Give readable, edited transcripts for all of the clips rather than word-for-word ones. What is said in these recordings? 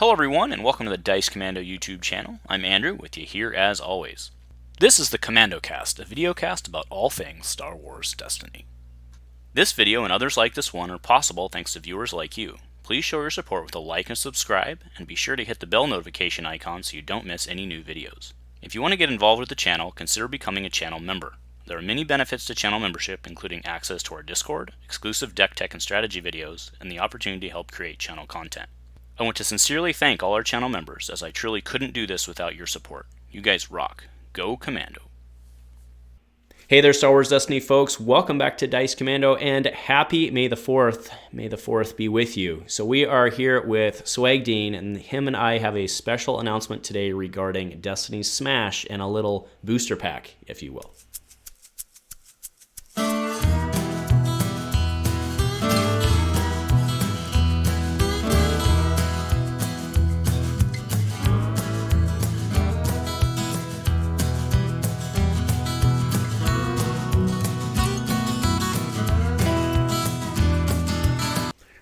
Hello everyone and welcome to the Dice Commando YouTube channel. I'm Andrew with you here as always. This is the Commando Cast, a video cast about all things Star Wars Destiny. This video and others like this one are possible thanks to viewers like you. Please show your support with a like and subscribe, and be sure to hit the bell notification icon so you don't miss any new videos. If you want to get involved with the channel, consider becoming a channel member. There are many benefits to channel membership, including access to our Discord, exclusive deck tech and strategy videos, and the opportunity to help create channel content. I want to sincerely thank all our channel members, as I truly couldn't do this without your support. You guys rock. Go Commando. Hey there, Star Wars Destiny folks. Welcome back to Dice Commando, and happy May the 4th. May the 4th be with you. So we are here with Swag Dean, and him and I have a special announcement today regarding Destiny Smash and a little booster pack, if you will.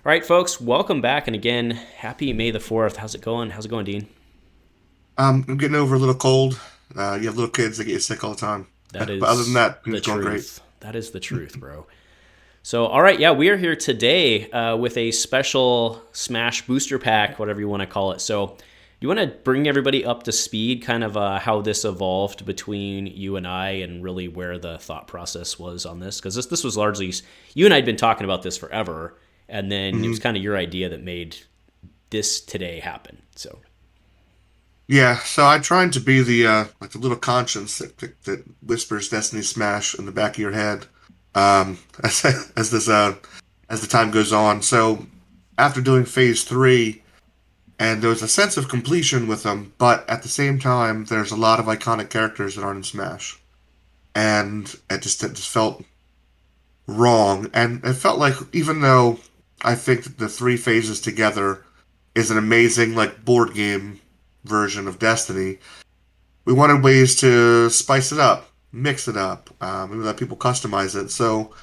All right, folks, welcome back, and again, happy May the 4th. How's it going? How's it going, Dean? I'm getting over a little cold. You have little kids that get you sick all the time. That is But other than that, the it's going great. truth. That is the truth, bro. So, all right, yeah, we are here today with a special Smash booster pack, whatever you want to call it. So, you want to bring everybody up to speed, kind of how this evolved between you and I, and really where the thought process was on this? Because this was largely, you and I had been talking about this forever, and then it was kind of your idea that made this today happen. So, Yeah, so I tried to be the little conscience that whispers Destiny Smash in the back of your head as as the time goes on. So after doing Phase 3, and there was a sense of completion with them, but at the same time, there's a lot of iconic characters that aren't in Smash, and it just felt wrong. And it felt like, even though I think that the three phases together is an amazing board game version of Destiny, we wanted ways to spice it up, mix it up, maybe let people customize it. So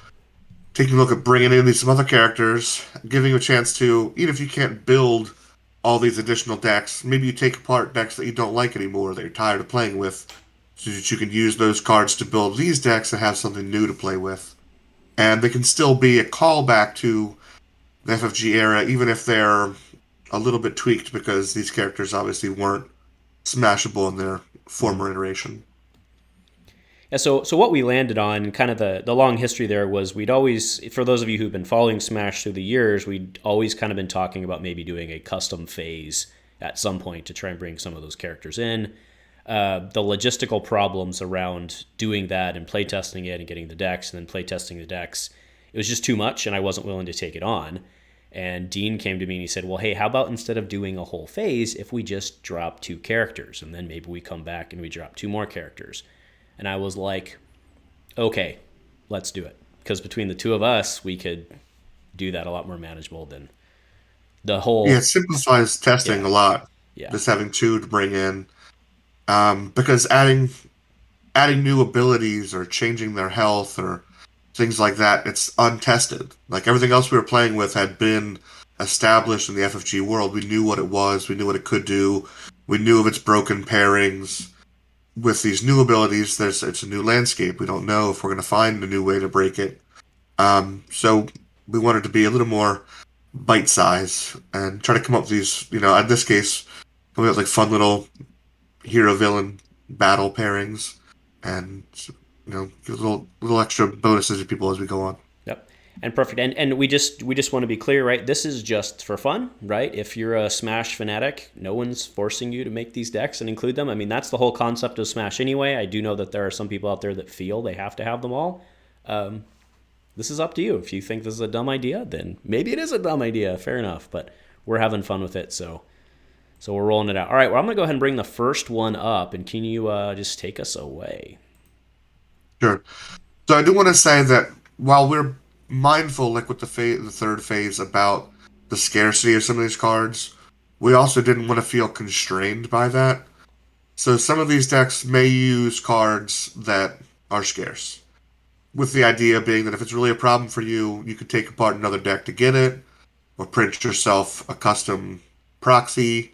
taking a look at bringing in some other characters, giving you a chance to, even if you can't build all these additional decks, maybe you take apart decks that you don't like anymore, that you're tired of playing with, so that you can use those cards to build these decks and have something new to play with. And they can still be a callback to the FFG era, even if they're a little bit tweaked, because these characters obviously weren't smashable in their former iteration. yeah, so what we landed on, kind of the long history there, was we'd always, for those of you who've been following Smash through the years, we'd always kind of been talking about maybe doing a custom phase at some point to try and bring some of those characters in. The logistical problems around doing that and playtesting it and getting the decks and then playtesting the decks, it was just too much, and I wasn't willing to take it on. And Dean came to me and he said, well, hey, how about instead of doing a whole phase, if we just drop 2 characters, and then maybe we come back and we drop 2 more characters. And I was like, okay, let's do it. Because between the two of us, we could do that a lot more manageable than the whole... Yeah, it simplifies testing Yeah, a lot, yeah. just having 2 to bring in. Because adding new abilities or changing their health or things like that, it's untested. Like everything else we were playing with had been established in the FFG world. We knew what it was, we knew what it could do, we knew of its broken pairings. With these new abilities, it's a new landscape. We don't know if we're going to find a new way to break it. So we wanted to be a little more bite size and try to come up with these, in this case, we have fun little hero villain battle pairings, and give little extra bonuses to people as we go on. Yep. And perfect. And we just want to be clear, right? This is just for fun, right? If you're a Smash fanatic, no one's forcing you to make these decks and include them. I mean, that's the whole concept of Smash anyway. I do know that there are some people out there that feel they have to have them all. This is up to you. If you think this is a dumb idea, then maybe it is a dumb idea. Fair enough. But we're having fun with it, so we're rolling it out. All right, well, I'm going to go ahead and bring the first one up, and can you just take us away? Sure. So I do want to say that while we're mindful, with the third phase, about the scarcity of some of these cards, we also didn't want to feel constrained by that. So some of these decks may use cards that are scarce, with the idea being that if it's really a problem for you, you could take apart another deck to get it, or print yourself a custom proxy,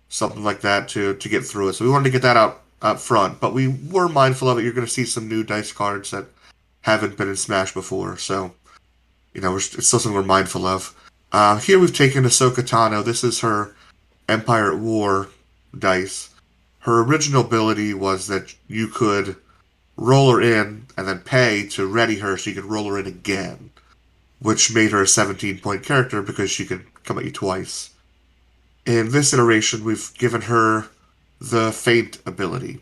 something like that to get through it. So we wanted to get that out up front, but we were mindful of it. You're going to see some new dice cards that haven't been in Smash before, so it's still something we're mindful of. Here we've taken Ahsoka Tano. This is her Empire at War dice. Her original ability was that you could roll her in and then pay to ready her so you could roll her in again, which made her a 17-point character because she could come at you twice. In this iteration, we've given her the Feint ability,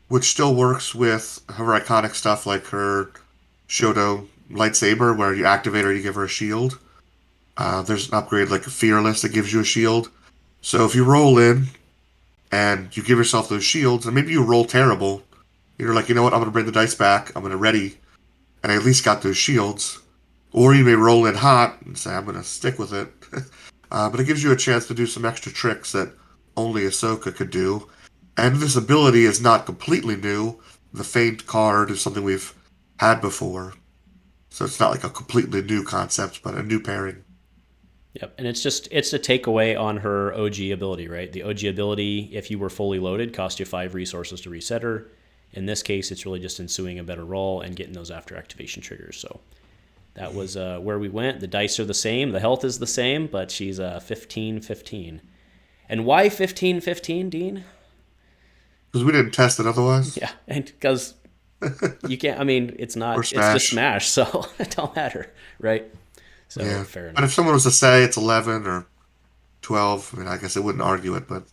which still works with her iconic stuff like her Shoto lightsaber, where you activate her, you give her a shield. There's an upgrade like a Fearless that gives you a shield. So if you roll in and you give yourself those shields, and maybe you roll terrible, you're like, you know what, I'm going to bring the dice back, I'm going to ready, and I at least got those shields. Or you may roll in hot and say, I'm going to stick with it. But it gives you a chance to do some extra tricks that only Ahsoka could do. And this ability is not completely new. The Feint card is something we've had before. So it's not like a completely new concept, but a new pairing. Yep, and it's a takeaway on her OG ability, right? The OG ability, if you were fully loaded, cost you 5 resources to reset her. In this case, it's really just ensuing a better roll and getting those after activation triggers. So that was where we went. The dice are the same, the health is the same, but she's 15-15. And why 15-15, Dean? Because we didn't test it otherwise. Yeah, and because you can't. I mean, Or it's just Smash. Smash, so it don't matter, right? So Yeah. fair But if enough. someone was to say it's 11 or 12, I mean, I guess I wouldn't argue it, but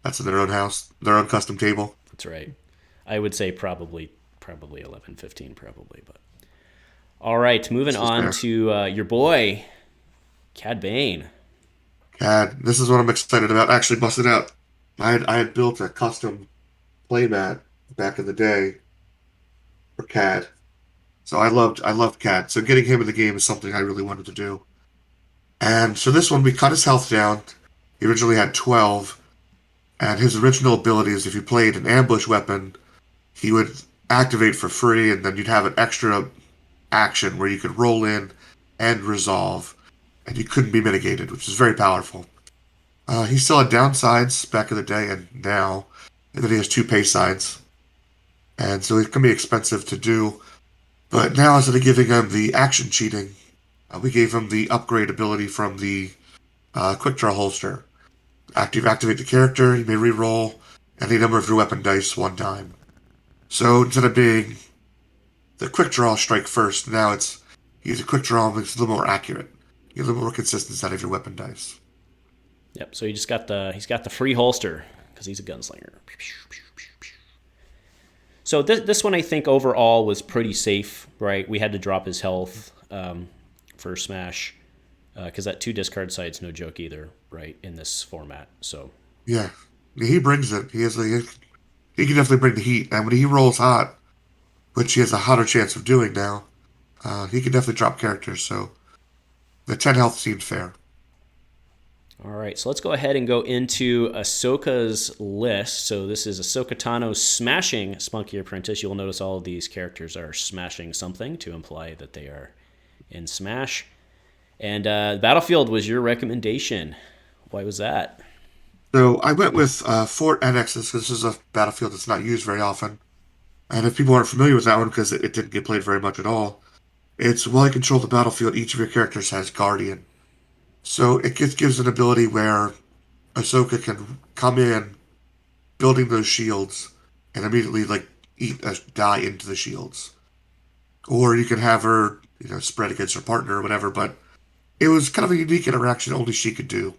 that's in their own house, their own custom table. That's right. I would say probably 11-15, probably. But all right, moving This is on fair. to your boy Cad Bane. CAD. This is what I'm excited about. Actually, busted out. I had built a custom playmat back in the day for CAD. So I loved CAD. So getting him in the game is something I really wanted to do. And so this one we cut his health down. He originally had 12, and his original abilities, if you played an ambush weapon, he would activate for free, and then you'd have an extra action where you could roll in and resolve, and you couldn't be mitigated, which is very powerful. He still had downsides back in the day and now, and then he has two pay sides, and so it can be expensive to do. But now, instead of giving him the action cheating, we gave him the upgrade ability from the quick draw holster. After you activate the character, you may re-roll any number of your weapon dice one time. So instead of being the quick draw strike first, now it's use a quick draw, but it's a little more accurate. You get a little more consistency out of your weapon dice. Yep. So he's got the free holster because he's a gunslinger. So this one I think overall was pretty safe, right? We had to drop his health for Smash because that 2 discard side's no joke either, right? In this format, so Yeah, he brings it. He can definitely bring the heat, and when he rolls hot, which he has a hotter chance of doing now, he can definitely drop characters. So the 10 health seemed fair. all right, so let's go ahead and go into Ahsoka's list. So this is Ahsoka Tano smashing Spunky Apprentice. You'll notice all of these characters are smashing something to imply that they are in Smash. And Battlefield was your recommendation. Why was that? So I went with Fort Annexes. This is a battlefield that's not used very often. And if people aren't familiar with that one because it didn't get played very much at all, it's while you control the battlefield, each of your characters has Guardian. So it gives an ability where Ahsoka can come in, building those shields, and immediately like eat a die into the shields. Or you can have her, spread against her partner or whatever. But it was kind of a unique interaction only she could do.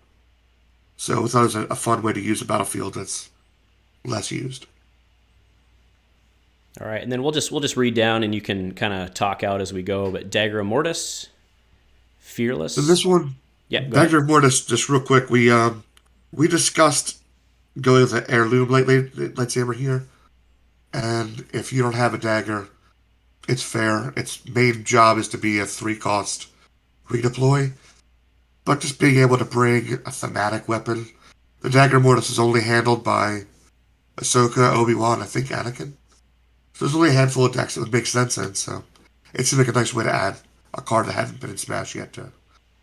So I thought it was a fun way to use a battlefield that's less used. All right, and then we'll just read down, and you can kind of talk out as we go. But Dagger Mortis, So this Fearless. one, Yeah, go ahead. Dagger of Mortis, just real quick, we discussed going with the heirloom lightsaber here, and if you don't have a dagger, it's fair. Its main job is to be a 3 cost redeploy, but just being able to bring a thematic weapon. The Dagger Mortis is only handled by Ahsoka, Obi-Wan, I think Anakin. So there's only a handful of decks that would make sense in, so it seemed like a nice way to add a card that hadn't been in Smash yet to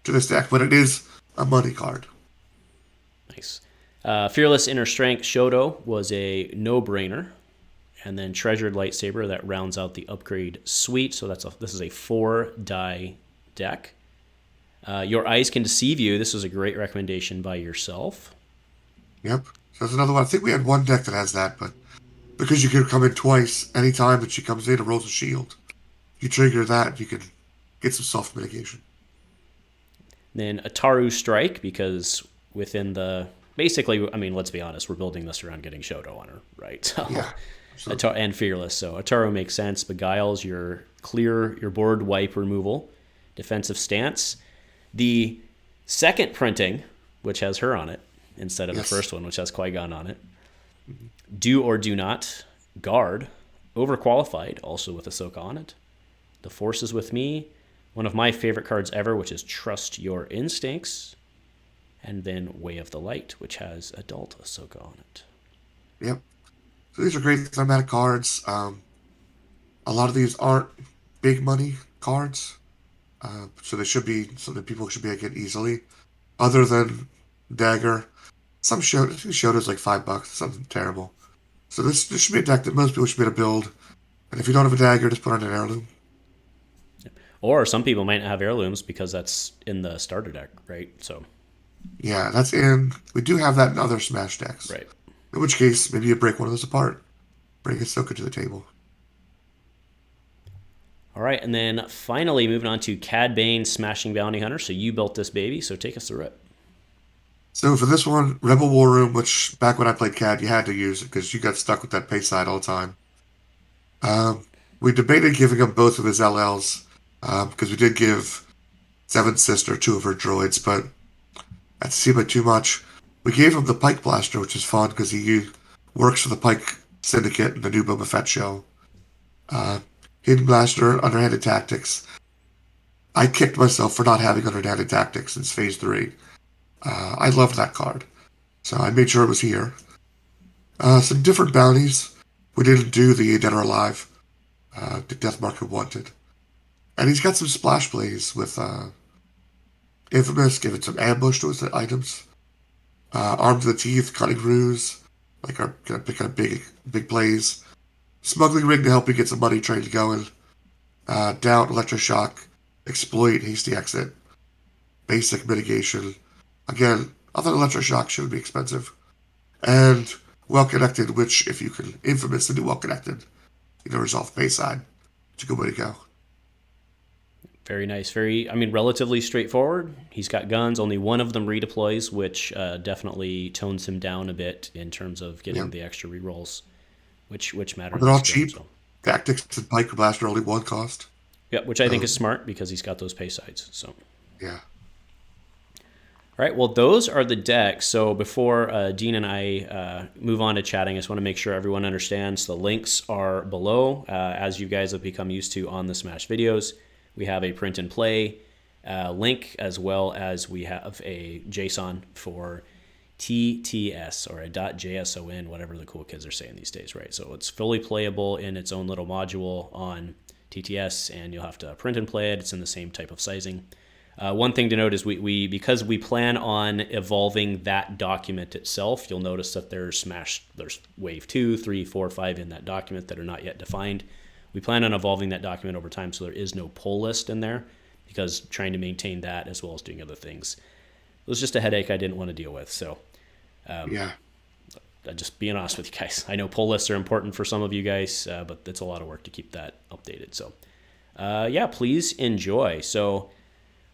this deck, but it is a money card. Nice. Fearless Inner Strength Shoto was a no-brainer. And then Treasured Lightsaber, that rounds out the upgrade suite. So this is a 4-die deck. Your Eyes Can Deceive You. This was a great recommendation by yourself. Yep. So that's another one. I think we had one deck that has that, but because you can come in twice, anytime that she comes in and rolls a shield, you trigger that, you can get some soft mitigation. Then Ataru Strike, because within the basically, I mean, let's be honest, we're building this around getting Shoto on her, right? So, Yeah. and Fearless. So Ataru makes sense. Beguiles your board wipe removal, defensive stance. The second printing, which has her on it instead of the first one, which has Qui-Gon on it. Mm-hmm. Do or do not guard, overqualified, also with Ahsoka on it. The Force is with me. One of my favorite cards ever, which is Trust Your Instincts. And then Way of the Light, which has adult Ahsoka on it. Yep. So these are great thematic cards. A lot of these aren't big money cards, so they should be something people should be able to get easily. Other than Dagger, some Shoto's like $5, something terrible. So this should be a deck that most people should be able to build. And if you don't have a Dagger, just put on an heirloom. Or some people might not have heirlooms because that's in the starter deck, right? So yeah, that's in. We do have that in other Smash decks. Right. In which case, maybe you break one of those apart. Bring Ahsoka to the table. All right, and then finally moving on to Cad Bane Smashing Bounty Hunter. So you built this baby, so take us through it. So for this one, Rebel War Room, which back when I played CAD, you had to use it because you got stuck with that pay side all the time. We debated giving him both of his LLs because we did give Seventh Sister 2 of her droids, but that seemed like too much. We gave him the Pike Blaster, which is fun because he works for the Pike Syndicate in the new Boba Fett show. Hidden Blaster, Underhanded Tactics. I kicked myself for not having Underhanded Tactics since Phase 3. I loved that card, so I made sure it was here. Some different bounties. We didn't do the Dead or Alive, the Death Marker Wanted. And he's got some splash plays with Infamous, giving some ambush to his items. Armed to the Teeth, Cutting Ruse, like our kind of big plays. Smuggling Ring to help you get some money trains going. Doubt, Electroshock, Exploit, Hasty Exit. Basic mitigation. Again, I thought Electroshock should be expensive. And Well Connected, which, if you can Infamous and do Well Connected, resolve Bayside. It's a good way to go. Very nice. Relatively straightforward. He's got guns. Only one of them redeploys, which definitely tones him down a bit in terms of getting the extra rerolls, which matter. They're all cheap. So. Tactics and Pike Blaster only one cost. Yeah, which I think is smart because he's got those pay sides. So. Yeah. All right, well, those are the decks. So before Dean and I move on to chatting, I just want to make sure everyone understands the links are below. As you guys have become used to on the Smash videos, we have a print and play link, as well as we have a JSON for TTS, or a .json, whatever the cool kids are saying these days, right? So it's fully playable in its own little module on TTS, and you'll have to print and play it. It's in the same type of sizing. One thing to note is we because we plan on evolving that document itself, you'll notice that there's wave 2, 3, 4, 5 in that document that are not yet defined. We plan on evolving that document over time, so there is no pull list in there, because trying to maintain that as well as doing other things, it was just a headache I didn't want to deal with. So just being honest with you guys, I know pull lists are important for some of you guys, but it's a lot of work to keep that updated. So please enjoy. So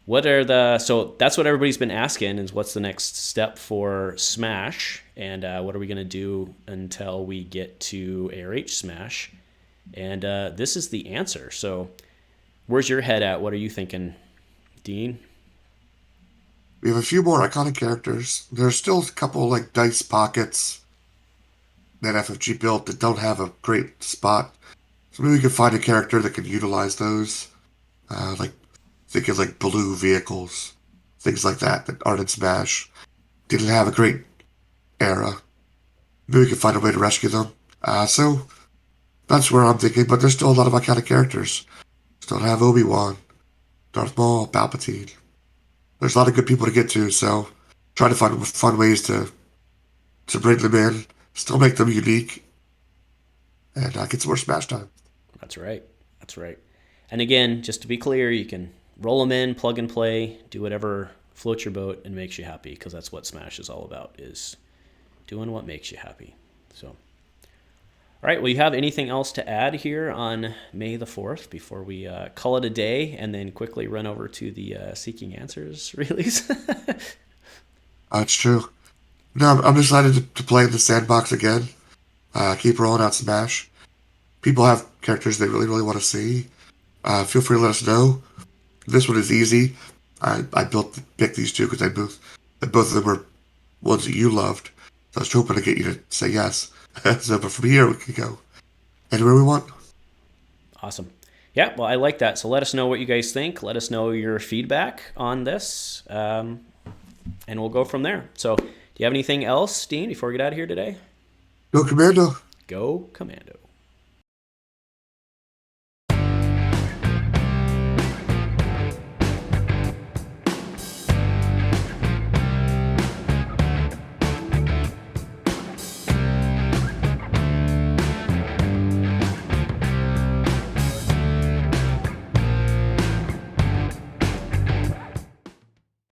that's what everybody's been asking, is what's the next step for Smash, and what are we going to do until we get to ARH Smash? And this is the answer. So where's your head at? What are you thinking, Dean? We have a few more iconic characters. There's still a couple like Dice Pockets that FFG built that don't have a great spot. So maybe we can find a character that can utilize those. Thinking like blue vehicles, things like that aren't in Smash. Didn't have a great era. Maybe we can find a way to rescue them. So that's where I'm thinking, but there's still a lot of iconic characters. Still have Obi-Wan, Darth Maul, Palpatine. There's a lot of good people to get to, so try to find fun ways to to bring them in, still make them unique, and get some more Smash time. That's right. That's right. And again, just to be clear, you can roll them in, plug and play, do whatever floats your boat and makes you happy, because that's what Smash is all about, is doing what makes you happy. So, all right, well, you have anything else to add here on May the 4th before we call it a day and then quickly run over to the Seeking Answers release? It's true. No, I'm excited to play in the sandbox again. Keep rolling out Smash. People have characters they really, really want to see. Feel free to let us know. This one is easy. I picked these two because both of them were ones that you loved. So I was hoping to get you to say yes. So, but from here we can go anywhere we want. Awesome. Yeah, well, I like that. So let us know what you guys think. Let us know your feedback on this, and we'll go from there. So do you have anything else, Dean, before we get out of here today? Go Commando. Go Commando.